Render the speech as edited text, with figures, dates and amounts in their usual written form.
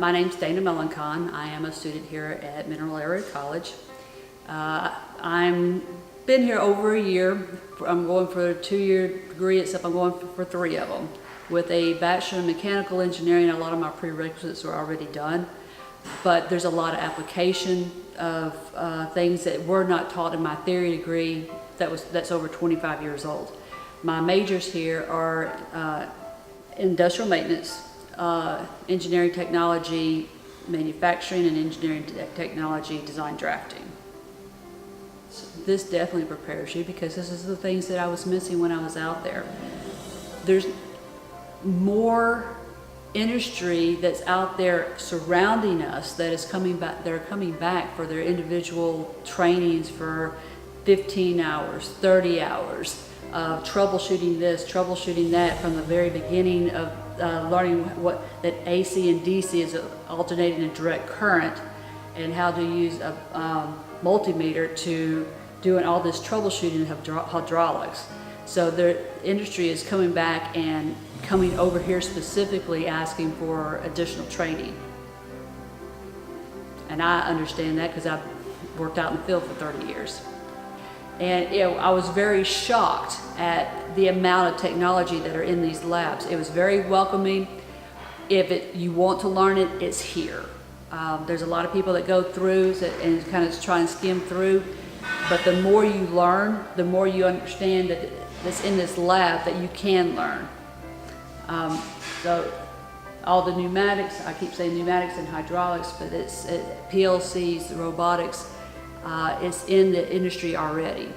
My name's Dana Melancon. I am a student here at Mineral Area College. I'm been here over a year. I'm going for a 2-year degree, except I'm going for 3 of them. With a Bachelor in Mechanical Engineering, a lot of my prerequisites are already done. But there's a lot of application of things that were not taught in my theory degree that's over 25 years old. My majors here are industrial maintenance, engineering technology, manufacturing, and engineering technology, design drafting. So this definitely prepares you, because this is the things that I was missing when I was out there. There's more industry that's out there surrounding us that is coming back. They're coming back for their individual trainings for 15 hours, 30 hours of troubleshooting this, troubleshooting that, from the very beginning of learning that AC and DC is alternating and direct current, and how to use a multimeter to doing all this troubleshooting of hydraulics. So the industry is coming back and coming over here specifically asking for additional training. And I understand that because I've worked out in the field for 30 years. And I was very shocked at the amount of technology that are in these labs. It was very welcoming. If you want to learn it, it's here. There's a lot of people that go through and kind of try and skim through, but the more you learn, the more you understand that it's in this lab that you can learn. So all the pneumatics, I keep saying pneumatics and hydraulics, but it's PLCs, robotics, it's in the industry already.